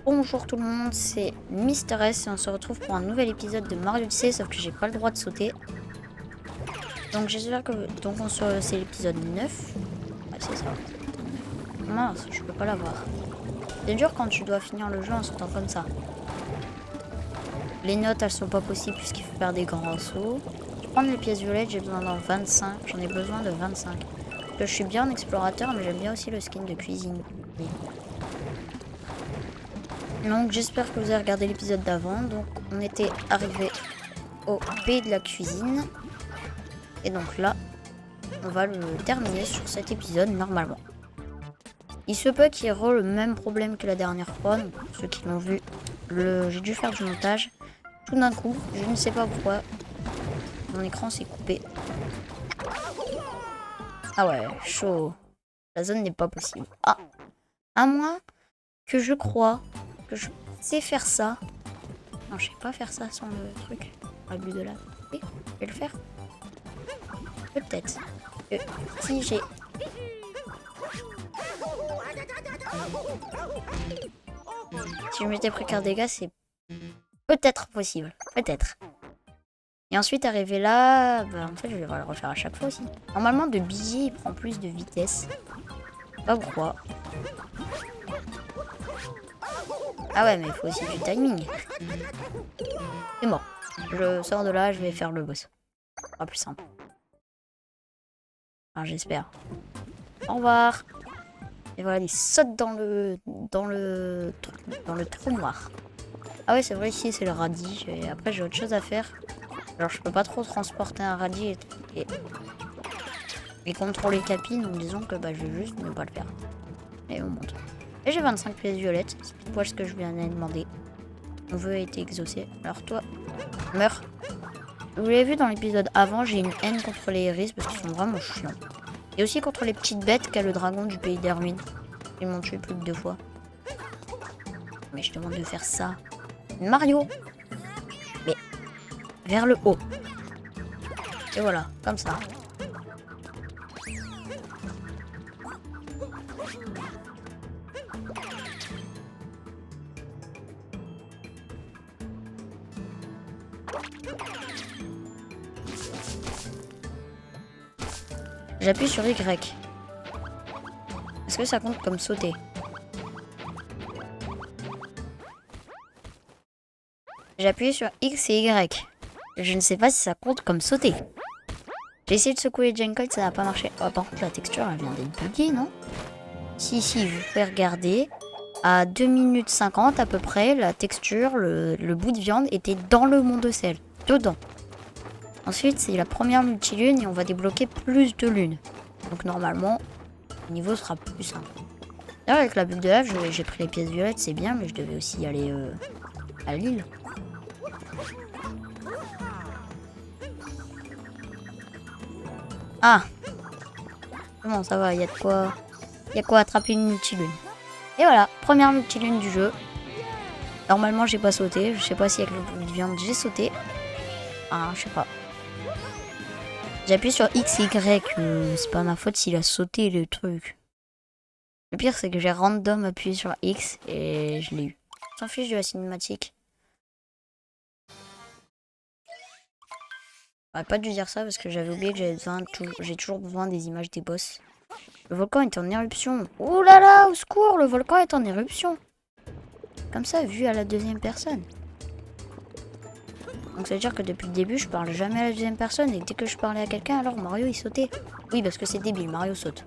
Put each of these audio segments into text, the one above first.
Bonjour tout le monde, c'est Mister S et on se retrouve pour un nouvel épisode de Mario Odyssey, sauf que j'ai pas le droit de sauter. Donc j'espère que... c'est l'épisode 9. Ouais, c'est ça. Mince, je peux pas l'avoir. C'est dur quand tu dois finir le jeu en sautant comme ça. Les notes, elles sont pas possibles puisqu'il faut faire des grands sauts. Je vais prendre les pièces violettes, j'ai besoin d'en 25. J'en ai besoin de 25. Parce que je suis bien explorateur, mais j'aime bien aussi le skin de cuisine. Donc j'espère que vous avez regardé l'épisode d'avant. Donc on était arrivé au pays de la cuisine. Et donc là, on va le terminer sur cet épisode normalement. Il se peut qu'il y ait le même problème que la dernière fois. Donc, ceux qui l'ont vu, j'ai dû faire du montage. Tout d'un coup, je ne sais pas pourquoi, mon écran s'est coupé. Ah ouais, chaud. La zone n'est pas possible. Ah, à moins que je crois que je sais faire ça. Non, je sais pas faire ça sans le truc. Au but de là. Oui, je vais le faire. Peut-être. Si j'ai... Si je m'étais pris qu'un dégât, c'est peut-être possible. Peut-être. Et ensuite, arriver là... Bah, en fait, je vais devoir le refaire à chaque fois aussi. Normalement, de billets, il prend plus de vitesse. Pas pourquoi. Ah ouais, mais il faut aussi du timing. C'est mort. Je sors de là, je vais faire le boss. Ce sera plus simple. Enfin, j'espère. Au revoir. Et voilà, il saute dans le trou noir. Ah ouais, c'est vrai, ici c'est le radis. Et après, j'ai autre chose à faire. Alors, je peux pas trop transporter un radis et contrôler Capi. Donc, disons que bah, je vais juste ne pas le faire. Et on monte. Et j'ai 25 pièces violettes. C'est pile poil ce que je viens de demander. Mon vœu a été exaucé. Alors, toi, meurs. Vous l'avez vu dans l'épisode avant, j'ai une haine contre les hérisses parce qu'ils sont vraiment chiants. Et aussi contre les petites bêtes qu'a le dragon du pays des ruines. Ils m'ont tué plus de 2 fois. Mais je demande de faire ça. Mario! Mais vers le haut. Et voilà, comme ça. J'appuie sur Y. Est-ce que ça compte comme sauter? J'appuie sur X et Y. Je ne sais pas si ça compte comme sauter. J'ai essayé de secouer les Gencoid, ça n'a pas marché. Oh, par contre, la texture, elle vient d'être buggée, non? Si, vous pouvez regarder. À 2 minutes 50 à peu près, la texture, le bout de viande était dans le monde de sel. Dedans. Ensuite, c'est la première multilune et on va débloquer plus de lunes. Donc normalement, le niveau sera plus simple. D'ailleurs, avec la bulle de lave, j'ai pris les pièces violettes, c'est bien, mais je devais aussi aller à l'île. Ah! Bon, ça va, il y a de quoi... Il y a quoi attraper une multilune. Et voilà, première multilune du jeu. Normalement, j'ai pas sauté. Je sais pas si avec le bout de viande, j'ai sauté. Ah, je sais pas. J'appuie sur X et Y. C'est pas ma faute s'il a sauté le truc. Le pire, c'est que j'ai random appuyé sur X et je l'ai eu. On s'en fiche de la cinématique. J'aurais pas dû dire ça parce que j'avais oublié que j'ai toujours besoin des images des boss. Le volcan est en éruption. Oh là là, au secours, le volcan est en éruption. Comme ça, vu à la deuxième personne. Donc ça veut dire que depuis le début, je parle jamais à la deuxième personne. Et dès que je parlais à quelqu'un, alors Mario, il sautait. Oui, parce que c'est débile, Mario saute.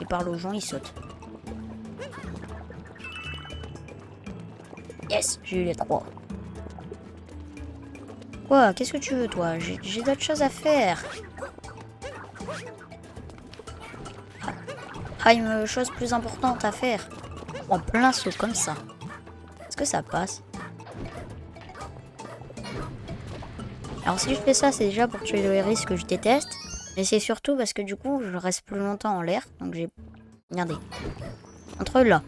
Il parle aux gens, il saute. Yes, j'ai eu les 3. Quoi? Qu'est-ce que tu veux, toi? J'ai d'autres choses à faire. Ah, une chose plus importante à faire. En plein saut, comme ça. Est-ce que ça passe? Alors si je fais ça, c'est déjà pour tuer le hérisque que je déteste. Mais c'est surtout parce que du coup, je reste plus longtemps en l'air. Donc j'ai... Regardez. Entre là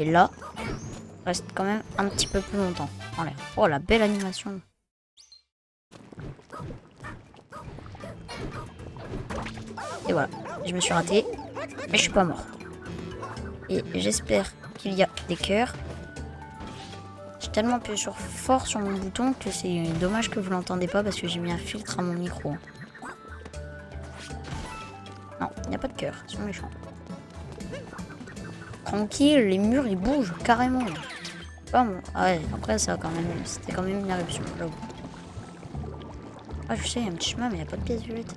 et là, je reste quand même un petit peu plus longtemps en l'air. Oh, la belle animation. Et voilà. Je me suis raté. Mais je suis pas mort. Et j'espère qu'il y a des cœurs. tellement appuyé fort sur mon bouton que c'est dommage que vous l'entendez pas parce que j'ai mis un filtre à mon micro. Non, il n'y a pas de cœur, ils sont méchants. Tranquille, les murs ils bougent carrément. Pas bon. Ah ouais, après ça quand même, c'était quand même une éruption, j'avoue. Ah je sais, il y a un petit chemin mais il n'y a pas de pièce violette.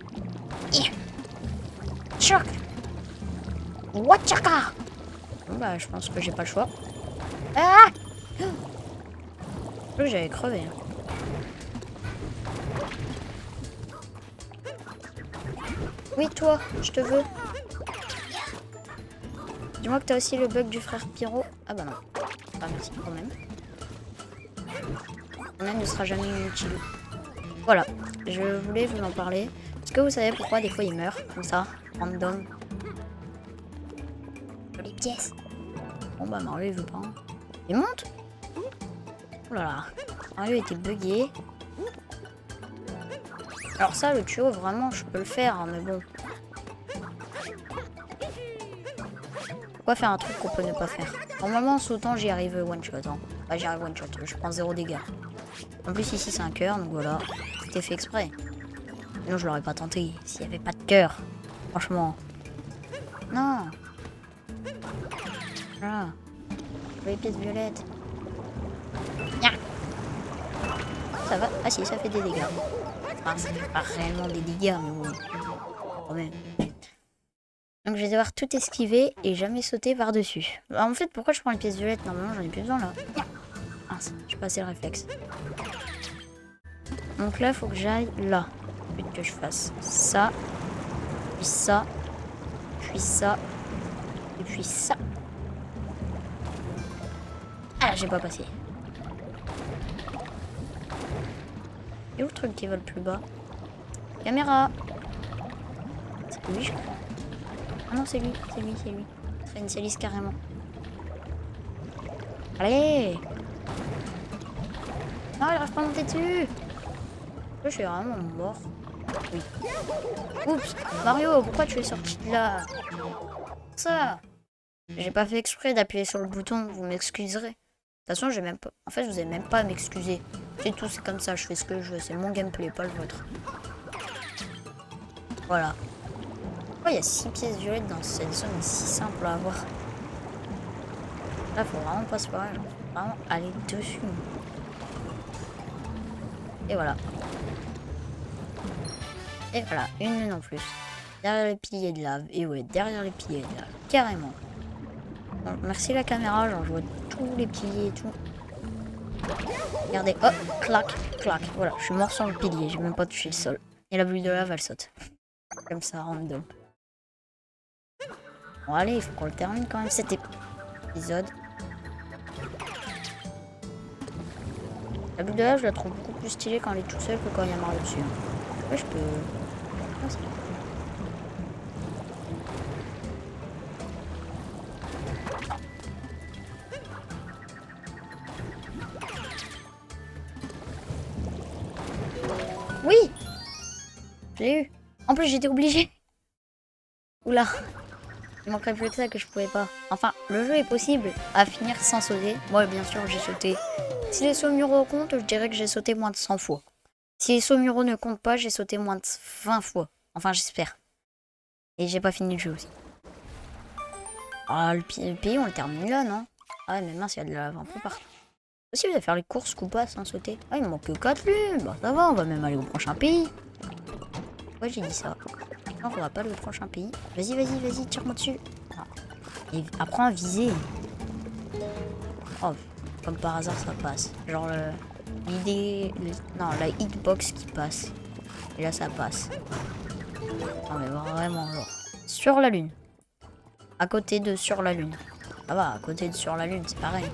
Choc. Wachaka. Bon bah je pense que j'ai pas le choix. Ah, je crois que j'avais crevé. Hein. Oui toi, je te veux. Dis-moi que t'as aussi le bug du frère Pyro. Ah bah non. Ah merci quand même. Mon aide ne sera jamais inutile. Voilà, je voulais vous en parler. Est-ce que vous savez pourquoi des fois il meurt comme ça, random? Les pièces. Bon bah Mario il veut pas. Hein. Il monte. Oh là là. Mario était bugué. Alors ça le tuyau vraiment je peux le faire hein, mais bon. Pourquoi faire un truc qu'on peut ne pas faire? Normalement en sautant j'y arrive one shot. Hein. Bah j'y arrive one shot, je prends 0 dégâts. En plus ici c'est un cœur donc voilà. C'était fait exprès. Sinon je l'aurais pas tenté s'il n'y avait pas de cœur. Franchement. Non. Voilà. Les pièces violettes. Yeah. Ça va. Ah si, ça fait des dégâts. Enfin, ça fait pas réellement des dégâts, mais bon. Quand même. Donc je vais devoir tout esquiver et jamais sauter par-dessus. En fait, pourquoi je prends les pièces violettes? Normalement, j'en ai plus besoin là. Ah, j'ai passé le réflexe. Donc là, il faut que j'aille là. Que je fasse ça, puis ça, puis ça, et puis ça. Ah, j'ai pas passé. Et où le truc qui vole plus bas? Caméra. C'est lui, je crois. Ah non, c'est lui, c'est lui, c'est lui. C'est une salice carrément. Allez! Non, il reste pas monter dessus! Je suis vraiment mort. Oui. Oups, Mario, pourquoi tu es sorti de là? Ça. J'ai pas fait exprès d'appuyer sur le bouton, vous m'excuserez. De toute façon, j'ai même pas. En fait, je vous ai même pas à m'excuser. C'est tout, c'est comme ça, je fais ce que je veux. C'est mon gameplay, pas le vôtre. Voilà. Pourquoi il y a 6 pièces violettes dans cette zone si simple à avoir? Là, faut vraiment pas se parer. Faut vraiment aller dessus. Et voilà. Et voilà, une lune en plus. Derrière les piliers de lave. Et ouais, derrière les piliers de lave. Carrément. Bon, merci la caméra, genre je vois tous les piliers et tout. Regardez, hop, clac, clac. Voilà, je suis mort sur le pilier, j'ai même pas touché le sol. Et la bulle de lave, elle saute. Comme ça, random. Bon, allez, il faut qu'on le termine quand même cet épisode. La bulle de lave, je la trouve beaucoup plus stylée quand elle est toute seule que quand il y a Mario dessus. Ouais, je peux... Ah, oui, je l'ai eu. En plus, j'étais obligée. Oula. Il manquerait plus que ça que je pouvais pas. Enfin, le jeu est possible à finir sans sauter. Moi, bien sûr, j'ai sauté. Si les sauts muraux comptent, je dirais que j'ai sauté moins de 100 fois. Si les sauts muraux ne comptent pas, j'ai sauté moins de 20 fois. Enfin, j'espère. Et j'ai pas fini le jeu aussi. Ah, le pays, on le termine là, non? Ah ouais, mais mince, il y a de la lave un peu partout. Si vous allez faire les courses ou pas sans sauter. Ah, il me manque que 4 lunes. Bah, ça va, on va même aller au prochain pays. Ouais, j'ai dit ça. Non, on va pas aller au prochain pays. Vas-y, vas-y, vas-y, tire-moi dessus. Ah. Et apprends à viser. Oh, comme par hasard, ça passe. Genre, l'idée... Non, la hitbox qui passe. Et là, ça passe. Non, mais vraiment, genre... Sur la lune. À côté de sur la lune. Ça va, à côté de sur la lune, c'est pareil.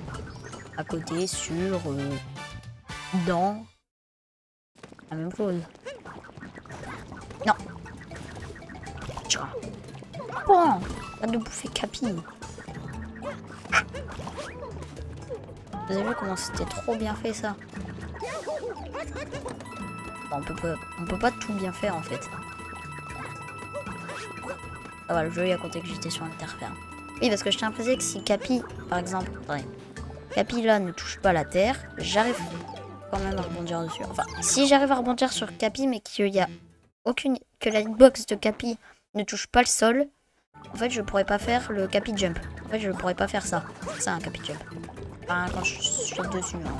À côté, sur... dans... La même chose. Non. Bon, pas de bouffer Capi. Vous avez vu comment c'était trop bien fait ça? Bon, on peut pas tout bien faire en fait. Ah voilà, le jeu il a compté que j'étais sur Interferme. Oui, parce que je tiens à préciser que si Capi, par exemple, ouais, Capi là ne touche pas la terre. J'arrive quand même à rebondir dessus. Enfin, si j'arrive à rebondir sur Capi, mais qu'il y a aucune... que la hitbox de Capi ne touche pas le sol, en fait, je pourrais pas faire le Capi Jump. En fait, je pourrais pas faire ça. C'est ça, un Capi Jump. Enfin, quand je suis dessus, hein.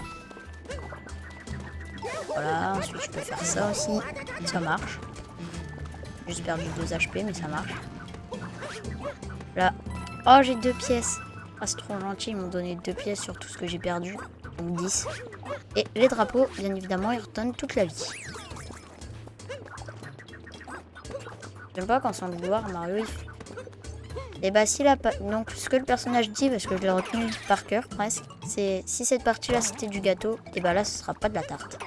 Voilà, ensuite je peux faire ça aussi. Ça marche. J'ai juste perdu 2 HP, mais ça marche. Là. Oh, j'ai 2 pièces. Ah, c'est trop gentil, ils m'ont donné 2 pièces sur tout ce que j'ai perdu. Donc 10. Et les drapeaux, bien évidemment, ils redonnent toute la vie. J'aime pas quand sans le vouloir, Mario, il fait... Et bah si la... Donc ce que le personnage dit, parce que je l'ai retenu par cœur presque, c'est si cette partie-là c'était du gâteau, et bah là ce sera pas de la tarte.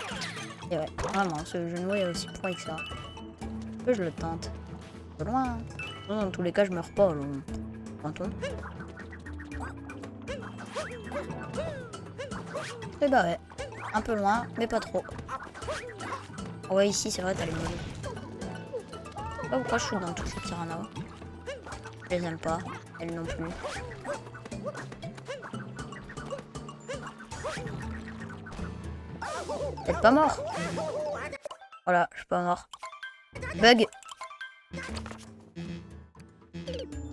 Et ouais, vraiment, ce jeu de mots est aussi pourri que ça. Que je le tente. Un peu loin, hein. Non, dans tous les cas, je meurs pas, tentons. Et bah ouais, un peu loin, mais pas trop. Ouais, ici c'est vrai, t'as les mollets. Je sais pas pourquoi je suis dans toutes les piranhas. Je les aime pas, elles non plus. Peut-être pas mort. Voilà, je suis pas mort. Bug.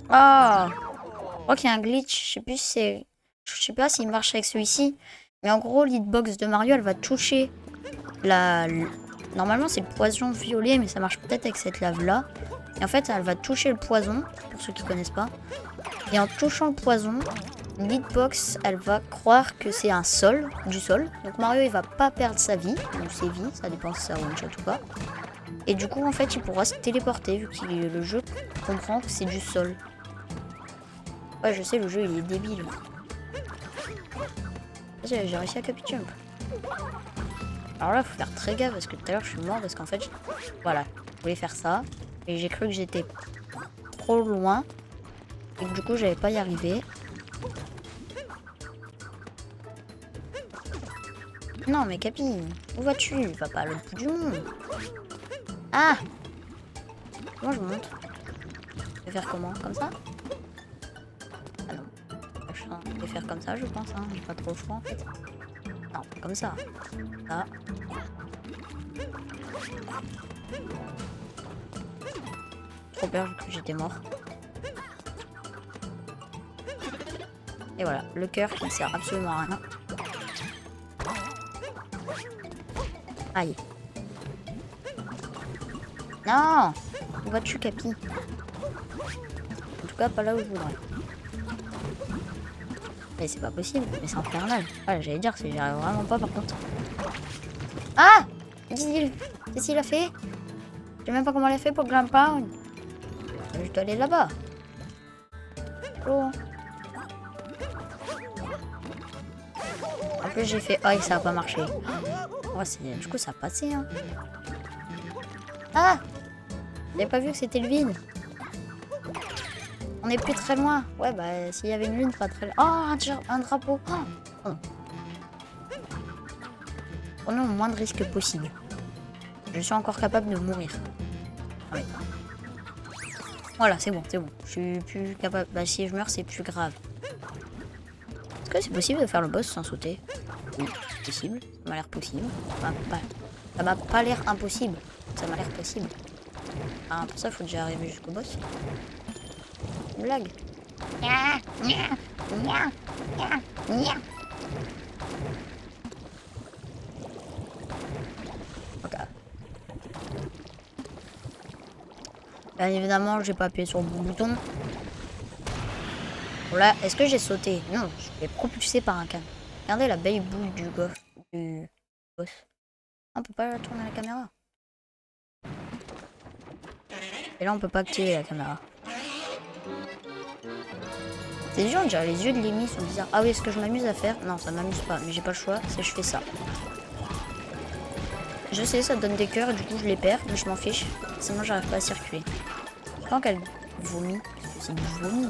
Ah, je crois qu'il y a un glitch. Je sais plus si c'est... Je sais pas s'il marche avec celui-ci. Mais en gros, l'hitbox de Mario, elle va toucher la... Normalement, c'est le poison violet, mais ça marche peut-être avec cette lave-là. Et en fait, elle va toucher le poison, pour ceux qui connaissent pas. Et en touchant le poison, l'hitbox, elle va croire que c'est un sol, du sol. Donc Mario, il va pas perdre sa vie, ou ses vies, ça dépend si c'est un one-shot ou pas. Et du coup, en fait, il pourra se téléporter, vu que le jeu comprend que c'est du sol. Ouais, je sais, le jeu, il est débile. J'ai réussi à Capi Jump. Alors là, faut faire très gaffe, parce que tout à l'heure, je suis mort, parce qu'en fait, voilà, je voulais faire ça. Et j'ai cru que j'étais trop loin. Et que du coup, j'allais pas y arriver. Non, mais Capi, où vas-tu? Va pas à l'autre bout du monde. Ah! Comment je monte? Je vais faire comment? Comme ça? Ah non. Je vais faire comme ça, je pense. Hein. J'ai pas trop le choix en fait. Non, comme ça. Ça. Trop peur, j'ai cru que j'étais mort. Et voilà, le cœur qui ne sert absolument à rien. Aïe. Non! Où vas-tu, Capi? En tout cas, pas là où je voudrais. Mais c'est pas possible, mais c'est infernal. Voilà, j'allais dire, si j'y arrive vraiment pas par contre. Ah! Qu'est-ce qu'il a fait? Je sais même pas comment il a fait pour Grand Pound. Je dois aller là-bas. Oh. En plus, j'ai fait aïe, ça a pas marché. Oh, du coup, ça a passé. Hein. Ah! J'avais pas vu que c'était le vide. On est plus très loin. Ouais, bah, s'il y avait une lune, pas très loin. Oh, un drapeau. Oh, oh. Prenons le moins de risques possible. Je suis encore capable de mourir. Ah, ouais. Voilà, c'est bon, c'est bon. Je suis plus capable. Bah, si je meurs, c'est plus grave. Est-ce que c'est possible de faire le boss sans sauter? Oui, c'est possible. Ça m'a l'air possible. Ça m'a pas l'air impossible. Ça m'a l'air possible. Ah, pour ça, il faut déjà arriver jusqu'au boss. Blague. Ok. Bien évidemment, j'ai pas appuyé sur le bon bouton. Voilà, est-ce que j'ai sauté? Non, je l'ai propulsé par un câble. Regardez la belle boule du boss. On peut pas tourner la caméra. Et là, on peut pas activer la caméra. C'est dur, on dirait les yeux de Lémi sont bizarres. Ah oui, est-ce que je m'amuse à faire? Non, ça m'amuse pas, mais j'ai pas le choix, c'est je fais ça. Je sais, ça donne des cœurs et du coup je les perds, mais je m'en fiche. Sinon, j'arrive pas à circuler. Tant qu'elle vomit, c'est du vomi.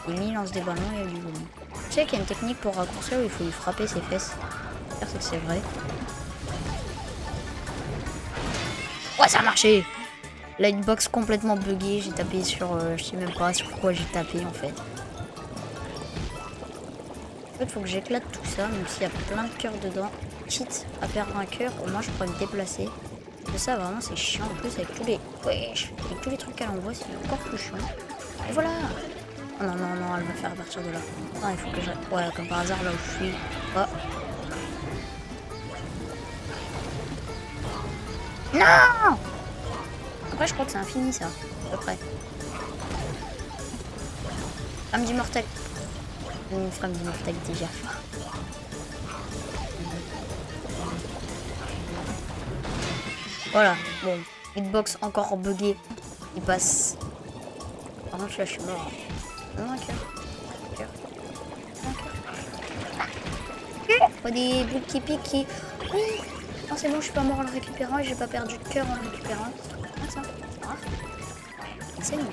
Lémi lance des ballons et elle lui vomit. Tu sais qu'il y a une technique pour raccourcir où il faut lui frapper ses fesses. J'espère que c'est vrai. Ouais, ça a marché! La hitbox complètement buggée, j'ai tapé sur... je sais même pas sur quoi j'ai tapé en fait. fait, faut que j'éclate tout ça, même s'il y a plein de cœurs dedans. Quitte à perdre un cœur, au moins je pourrais me déplacer. Et ça, vraiment, c'est chiant. En plus, avec tous les... Wesh, avec tous les trucs qu'elle envoie, c'est encore plus chiant. Et voilà. Oh non, non, non, elle va faire à partir de là. Non, il faut que je... Ouais, comme par hasard, là où je suis. Oh. Non! Après, je crois que c'est infini, ça. À peu près. Femme d'immortalité. Une femme d'immortalité, j'ai faim. Voilà, bon. Hitbox encore buggé. Il passe. Par contre, là, je suis mort. Non, un cœur. Oh, des boules qui piquent qui... Oui. Non, c'est bon, je suis pas mort en le récupérant et j'ai pas perdu de cœur en le récupérant. Ah, ça. Ah. C'est nul.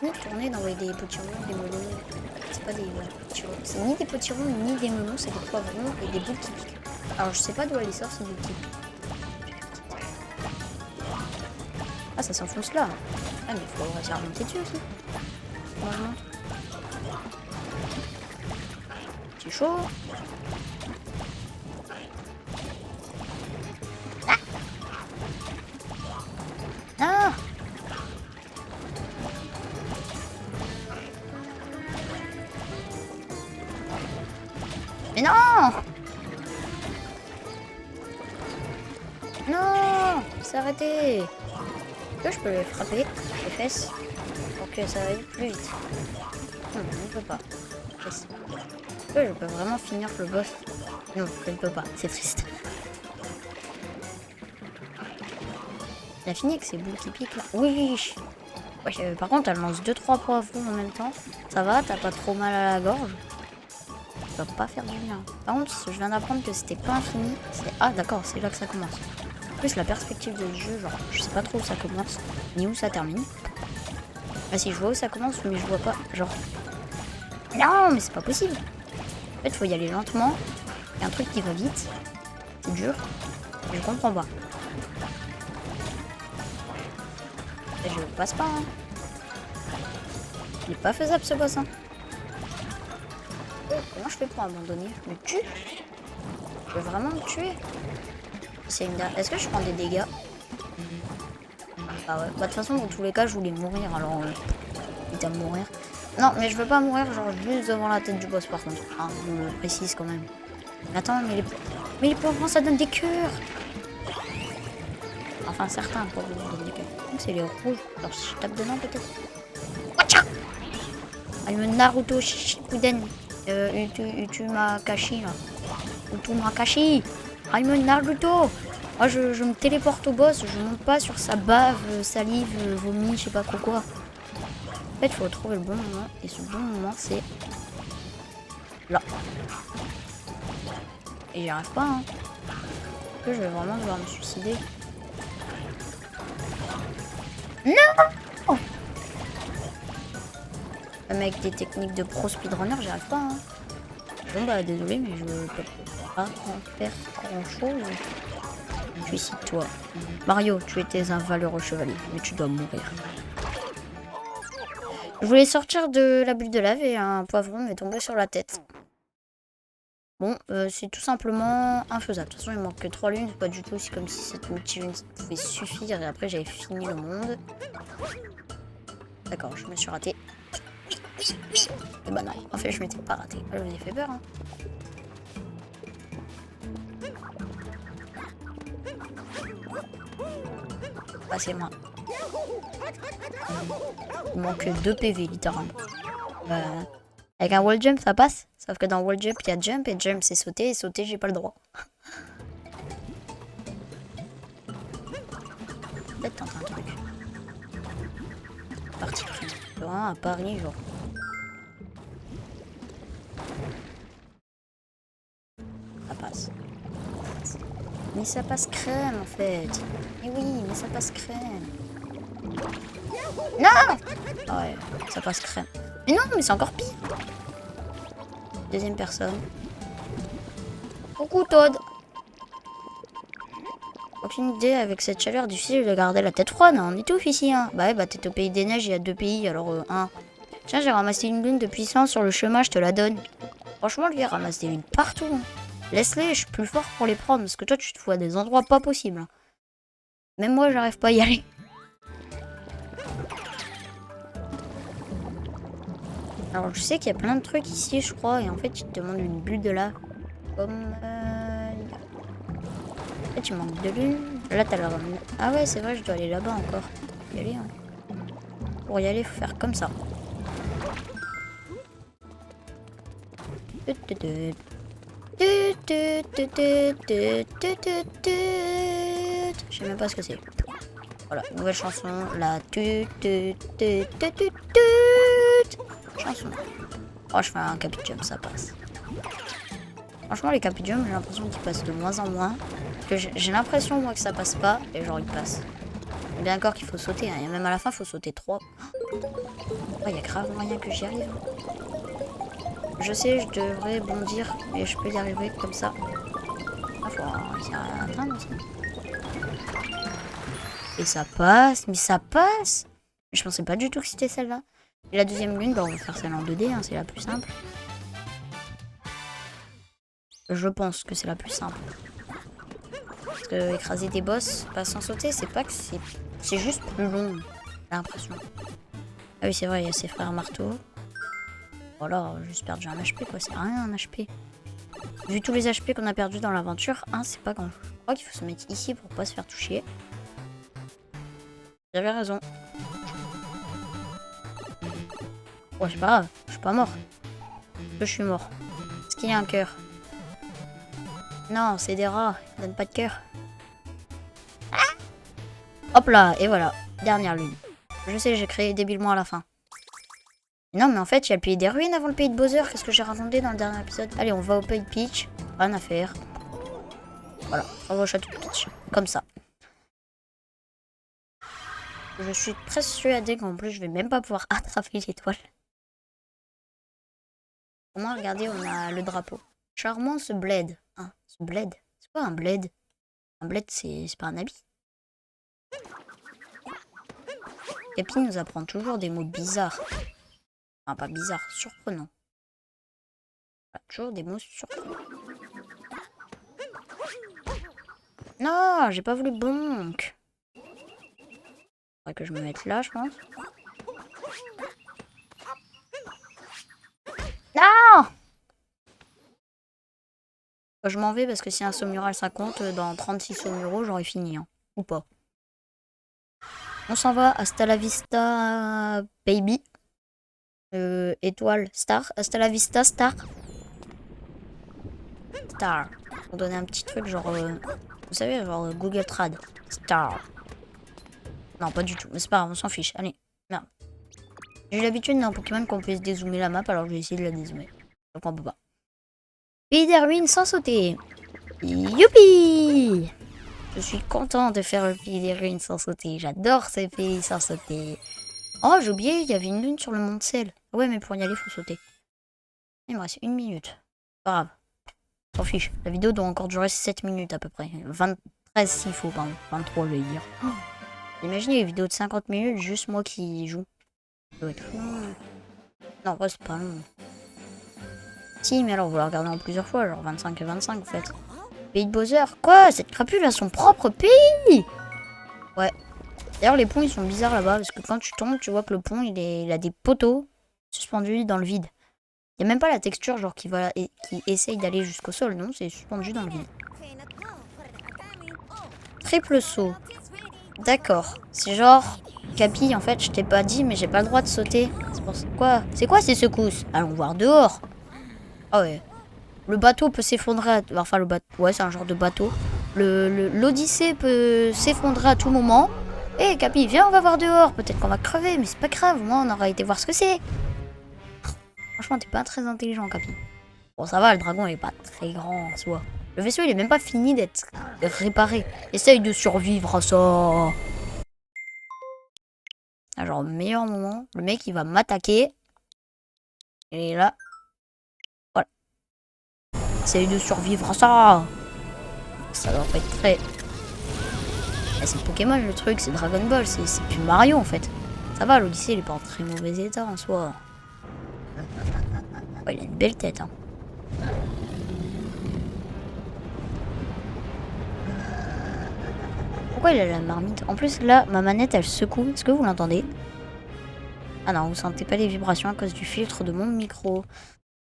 Ni tourner d'envoyer des potirons, des melons. C'est pas des potirons. C'est ni des potirons, ni des melons, c'est des poivrons et des boules qui piquent. Alors, je sais pas d'où elle sort ces boules qui piquent. Ah, ça s'enfonce là. Ah, mais il faut réussir à remonter dessus aussi. Comment je monte? C'est chaud. Ah! Mais non! Non! C'est arrêté! Est-ce que je peux les frapper les fesses pour que ça aille plus vite? Non, je ne peux pas. Est-ce que je peux vraiment finir le boss? Non, je ne peux pas. C'est triste. Il a fini avec ses boules qui piquent là. Oui! Ouais, par contre, elle lance 2-3 poivrons en même temps. Ça va, t'as pas trop mal à la gorge. Ça va pas faire du bien. Par contre, je viens d'apprendre que c'était pas infini. Ah, d'accord, c'est là que ça commence. En plus, la perspective de jeu, genre, je sais pas trop où ça commence, ni où ça termine. Ah si, je vois où ça commence, mais je vois pas, genre... Non, mais c'est pas possible. En fait, faut y aller lentement. Il y a un truc qui va vite. C'est dur. Et je comprends pas. Et je passe pas, hein. Il est pas faisable, ce boss, hein. Comment je fais pour abandonner? Je me tue? Je veux vraiment me tuer? Est-ce que je prends des dégâts? Ah ouais. Bah, de toute façon, dans tous les cas, je voulais mourir. Alors, quitte à mourir. Non, mais je veux pas mourir, genre, juste devant la tête du boss, par contre. Ah, je me précise quand même. Mais attends, mais les poivrons, ça donne des cœurs. Enfin, certains poivrons donnent des cœurs. Donc, c'est les rouges. Alors, si je tape dedans, peut-être. Watcha! Ah, le Naruto Shippuden. Utumakashi, là. Utumakashi. Ah, le Naruto. Moi, je me téléporte au boss, je monte pas sur sa bave, salive, vomi, je sais pas quoi. En fait, il faut trouver le bon moment, et ce bon moment, c'est là. Et j'y arrive pas, hein. Je vais vraiment devoir me suicider. Non! Même avec des techniques de pro speedrunner, j'y arrive pas, hein. Bon, bah, désolé, mais je peux pas faire grand chose. Suicide-toi. Mario, tu étais un valeureux chevalier, mais tu dois mourir. Je voulais sortir de la bulle de lave et un poivron m'est tombé sur la tête. Bon, c'est tout simplement infaisable. De toute façon, il manque que 3 lunes, pas du tout. C'est comme si cette multi-lune pouvait suffire et après j'avais fini le monde. D'accord, je me suis raté. Oui. Et bah non, en fait, je m'étais pas raté. Je vous ai fait peur, hein. Passez-moi. Il manque 2 PV, littéralement. Avec un wall jump, ça passe. Sauf que dans wall jump, il y a jump, et jump, c'est sauter, et sauter, j'ai pas le droit. Peut-être tenter un truc. Parti à Paris, genre. Ça passe. Mais ça passe crème, en fait. Mais oui, mais ça passe crème. Non! Ah ouais, ça passe crème. Mais non, mais c'est encore pire. Deuxième personne. Coucou Toad. Aucune idée, avec cette chaleur difficile de garder la tête froide, on étouffe ici, hein. Bah ouais, bah t'es au pays des neiges, il y a 2 pays, alors un. Tiens, j'ai ramassé une lune de puissance sur le chemin, je te la donne. Franchement, lui, il ramasse des lunes partout. Hein. Laisse-les, je suis plus fort pour les prendre. Parce que toi, tu te fous à des endroits pas possibles. Hein. Même moi, j'arrive pas à y aller. Alors, je sais qu'il y a plein de trucs ici, je crois. Et en fait, ils te demandent une bulle de lave. Comme... En fait, il manque de lune. Là, t'as la... Ah ouais, c'est vrai, je dois aller là-bas encore. Y aller, hein. Pour y aller, il faut faire comme ça. Je sais même pas ce que c'est. Voilà, nouvelle chanson. La chanson. Oh, je fais un capitjump, ça passe. Franchement, les capitjump, j'ai l'impression qu'ils passent de moins en moins. Parce que j'ai l'impression, moi, que ça passe pas. Et genre, ils passent. Et bien encore qu'il faut sauter. Hein. Et même à la fin, il faut sauter 3. Oh, il y a grave moyen que j'y arrive. Je sais, je devrais bondir. Mais je peux y arriver comme ça. Ah, faut réussir à atteindre aussi. Et ça passe. Mais ça passe. Je pensais pas du tout que c'était celle-là. Et la deuxième lune, bah, on va faire celle en 2D. Hein, c'est la plus simple. Je pense que c'est la plus simple. Parce que écraser des boss, pas sans sauter, c'est pas que c'est... C'est juste plus long, j'ai l'impression. Ah oui, c'est vrai, il y a ses frères marteaux. Voilà, juste perdu un HP, quoi. C'est rien, un HP. Vu tous les HP qu'on a perdus dans l'aventure, c'est pas grand. Je crois qu'il faut se mettre ici pour pas se faire toucher. J'avais raison. Ouais, c'est pas grave, je suis pas mort. Je suis mort. Est-ce qu'il y a un cœur? Non, c'est des rats, ils donnent pas de cœur. Hop là, et voilà, dernière lune. Je sais, j'ai créé débilement à la fin. Non, mais en fait, il y a le pays des ruines avant le pays de Bowser. Qu'est-ce que j'ai raconté dans le dernier épisode? Allez, on va au pays de Peach. Rien à faire. Voilà, on va au château de Peach. Comme ça. Je suis persuadée qu'en plus, je vais même pas pouvoir attraper l'étoile. Au moins, regardez, on a le drapeau. Charmant ce bled. Hein, ce bled. C'est quoi un bled? Un bled, c'est pas un habit. Capi nous apprend toujours des mots bizarres. Enfin, pas bizarres, surprenants. Voilà, toujours des mots surprenants. Non, j'ai pas voulu bonk. Faudrait que je me mette là, je pense. Non! Je m'en vais parce que si un Saumural 50, dans 36 Saumuraux, j'aurais fini. Hein. Ou pas. On s'en va. Hasta la vista, baby. Étoile, star. Hasta la vista, star. Star. On donnait un petit truc genre... vous savez, genre Google Trad. Star. Non, pas du tout. Mais c'est pas grave, on s'en fiche. Allez, merde. J'ai eu l'habitude dans Pokémon qu'on puisse dézoomer la map, alors je vais essayer de la dézoomer. Donc on peut pas. Pays des ruines sans sauter. Youpi! Je suis content de faire le pays des ruines sans sauter. J'adore ces pays sans sauter. Oh, j'ai oublié, il y avait une lune sur le mont de sel. Ouais, mais pour y aller, il faut sauter. Il me reste 1 minute. Pas grave. S'en fiche. La vidéo doit encore durer 7 minutes à peu près. 23 s'il faut, pardon. 23, je vais dire. Oh, imaginez les vidéos de 50 minutes, juste moi qui joue. Ça doit être long. Non, ouais, c'est pas long. Si, mais alors, vous la regardez en plusieurs fois, genre 25 et 25 en fait. Pays de Bowser. Quoi? Cette crapule a son propre pays? Ouais. D'ailleurs, les ponts, ils sont bizarres là-bas, parce que quand tu tombes, tu vois que le pont, il a des poteaux suspendus dans le vide. Il n'y a même pas la texture, genre, qui essaye d'aller jusqu'au sol, non? C'est suspendu dans le vide. Triple saut. D'accord. C'est genre... Capi, en fait, je t'ai pas dit, mais j'ai pas le droit de sauter. C'est pour quoi? C'est quoi ces secousses? Allons voir dehors. Ah ouais. Le bateau peut s'effondrer. Enfin, le bateau. Ouais, c'est un genre de bateau. L'Odyssée peut s'effondrer à tout moment. Hé, Capi, viens, on va voir dehors. Peut-être qu'on va crever, mais c'est pas grave. Moi, on aura été voir ce que c'est. Franchement, t'es pas très intelligent, Capi. Bon, ça va, le dragon, il est pas très grand en soi. Le vaisseau, il est même pas fini d'être réparé. Essaye de survivre à ça. Ah, genre, meilleur moment. Le mec, il va m'attaquer. Et là. Voilà. Essaye de survivre à ça. Ça doit pas être très... Ah, c'est Pokémon le truc, c'est Dragon Ball, c'est plus Mario en fait. Ça va, l'Odyssée il est pas en très mauvais état en soi. Ouais, il a une belle tête. Hein. Pourquoi il a la marmite? En plus, là, ma manette, elle secoue. Est-ce que vous l'entendez? Ah non, vous sentez pas les vibrations à cause du filtre de mon micro.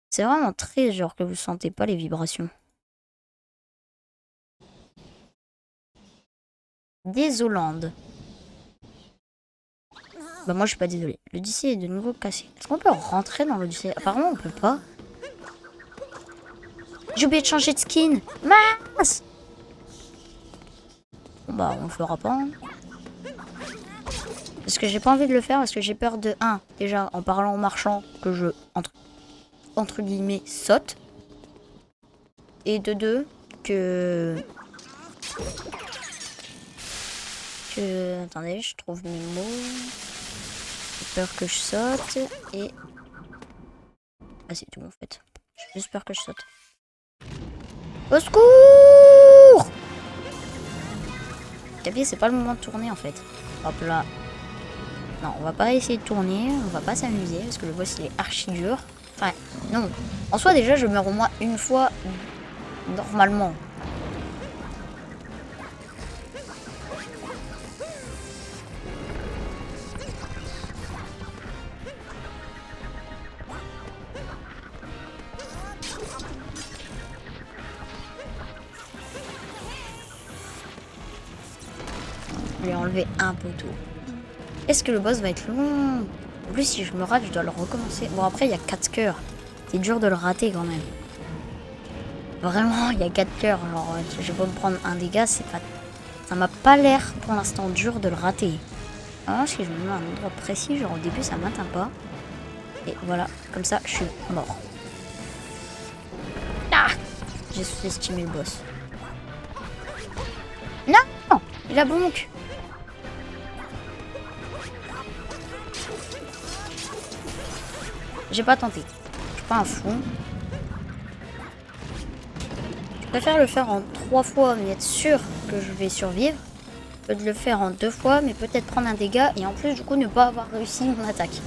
C'est vraiment très genre que vous sentez pas les vibrations. Désolande. Bah moi je suis pas désolée. L'Odyssée est de nouveau cassé. Est-ce qu'on peut rentrer dans l'Odyssée? Apparemment on peut pas. J'ai oublié de changer de skin. Mince. Bon, bah on le fera pas. Hein. Parce que j'ai pas envie de le faire parce que j'ai peur de 1. Déjà en parlant en marchant que je entre guillemets saute. Et de 2 que... Attendez, je trouve mes mots. J'ai peur que je saute et... Ah c'est tout en fait. J'ai juste peur que je saute. Au secours! Capier, c'est pas le moment de tourner en fait. Hop là. Non, on va pas essayer de tourner, on va pas s'amuser parce que le boss il est archi dur. Enfin, non. En soi déjà je meurs au moins une fois normalement. Je vais enlever un poteau. Est-ce que le boss va être long? En plus, si je me rate, je dois le recommencer. Bon, après, il y a 4 cœurs. C'est dur de le rater quand même. Vraiment, il y a 4 cœurs. Genre, je vais pas me prendre un dégât. C'est pas... Ça m'a pas l'air pour l'instant dur de le rater. Alors, si je me mets à un endroit précis, genre au début, ça m'atteint pas. Et voilà, comme ça, je suis mort. Ah! J'ai sous-estimé le boss. Non! Il a bonk! J'ai pas tenté. Je suis pas un fou. Je préfère le faire en 3 fois, mais être sûr que je vais survivre. Que de le faire en 2 fois, mais peut-être prendre un dégât et en plus, du coup, ne pas avoir réussi mon attaque.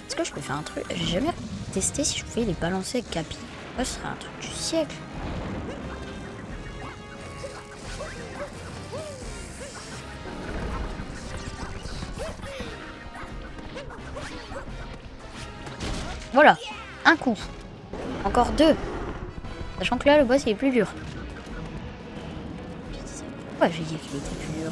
Est-ce que je peux faire un truc? J'ai jamais testé si je pouvais les balancer avec Capi. Ouais, ce serait un truc du siècle. Voilà, un coup. Encore 2. Sachant que là, le boss, il est plus dur. Pourquoi j'ai dit qu'il était plus dur?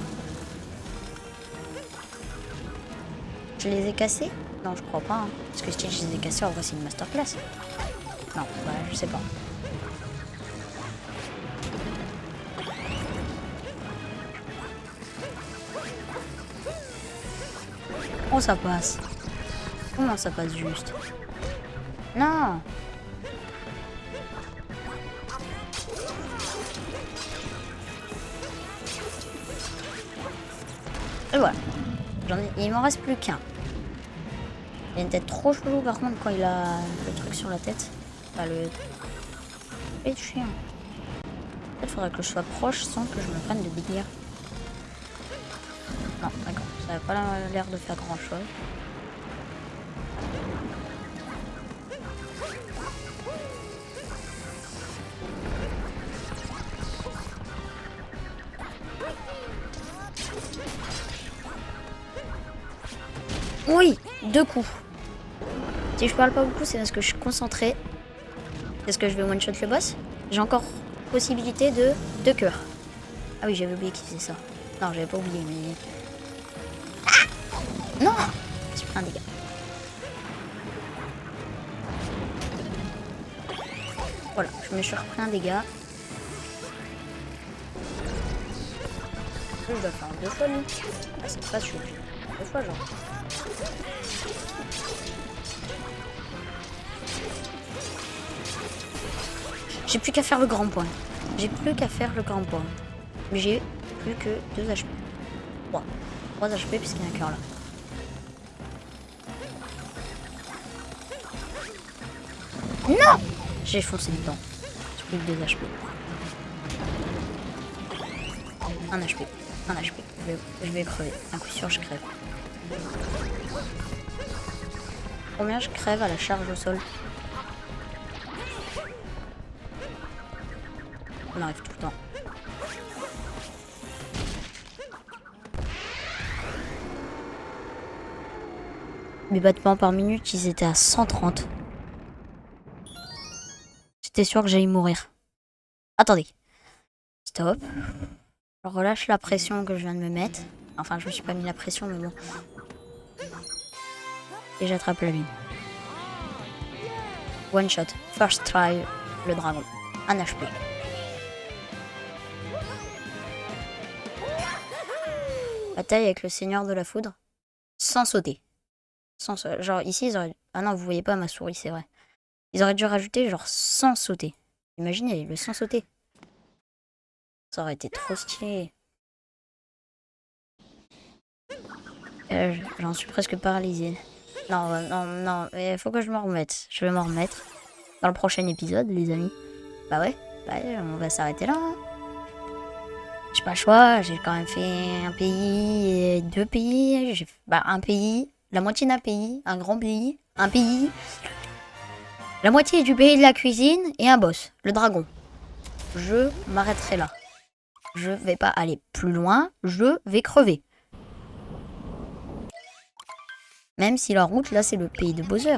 Je les ai cassés? Non, je crois pas. Hein. Parce que si je les ai cassés, en vrai, c'est une masterclass. Non, bah, je sais pas. Oh, ça passe. Comment ça passe juste? Non! Et voilà. Il m'en reste plus qu'un. Il a une tête trop chelou par contre quand il a le truc sur la tête. Enfin, le... Et chien. Il faudrait que je sois proche sans que je me prenne de dégâts. Non, d'accord. Ça n'a pas l'air de faire grand chose. Oui, 2 coups. Si je parle pas beaucoup, c'est parce que je suis concentrée. Est-ce que je vais one-shot le boss? J'ai encore possibilité de 2 cœurs. Ah oui, j'avais oublié qu'il faisait ça. Non, j'avais pas oublié, mais... Ah non! J'ai pris un dégât. Voilà, je me suis repris un dégât. Je dois faire en 2 fois, lui. Ah, c'est pas sûr. 2 fois, genre. J'ai plus qu'à faire le grand point. J'ai plus qu'à faire le grand point. Mais j'ai plus que 2 HP. 3 HP puisqu'il y a un cœur là. Non! J'ai foncé dedans. J'ai plus que 2 HP. 1 HP. 1 HP. Je vais crever. Un coup sûr, je crève. Combien je crève à la charge au sol? Ça m'arrive tout le temps. Mes battements par minute, ils étaient à 130. J'étais sûr que j'allais mourir. Attendez. Stop. Je relâche la pression que je viens de me mettre. Enfin, je me suis pas mis la pression, mais bon. Et j'attrape la lune. One shot. First try, le dragon. 1 HP. Bataille avec le seigneur de la foudre. Sans sauter. Genre ici, ils auraient... Ah non, vous voyez pas ma souris, c'est vrai. Ils auraient dû rajouter genre sans sauter. Imaginez, le sans sauter. Ça aurait été trop stylé. J'en suis presque paralysé. Non, non, non, il faut que je m'en remette. Je vais m'en remettre dans le prochain épisode, les amis. Bah ouais, on va s'arrêter là. Hein. J'ai pas le choix, j'ai quand même fait un pays et 2 pays. Bah, un pays, la moitié d'un pays, un grand pays, un pays, la moitié du pays de la cuisine et un boss, le dragon. Je m'arrêterai là. Je vais pas aller plus loin, je vais crever. Même si la route, là, c'est le pays de Bowser.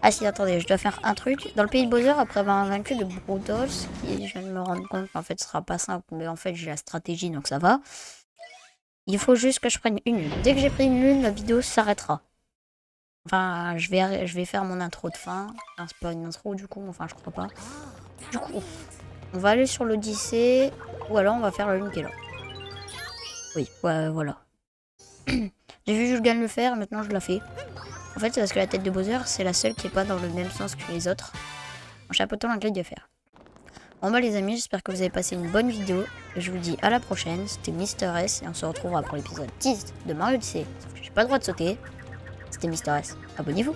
Ah si, attendez, je dois faire un truc. Dans le pays de Bowser, après avoir vaincu de Brudos, je viens de me rendre compte qu'en fait, ce sera pas simple, mais en fait, j'ai la stratégie, donc ça va. Il faut juste que je prenne une lune. Dès que j'ai pris une lune, la vidéo s'arrêtera. Enfin, je vais faire mon intro de fin. Enfin, c'est pas une intro, du coup, enfin, je crois pas. Du coup, on va aller sur l'Odyssée, ou alors on va faire la lune qui est là. Oui, ouais, voilà. J'ai vu Julgan le faire, maintenant je la fais. En fait, c'est parce que la tête de Bowser, c'est la seule qui est pas dans le même sens que les autres. En chapeautant la grille de fer. Bon bah les amis, j'espère que vous avez passé une bonne vidéo. Je vous dis à la prochaine, c'était Mister S et on se retrouvera pour l'épisode 10 de Mario Odyssey. Sauf que j'ai pas le droit de sauter. C'était Mister S. Abonnez-vous.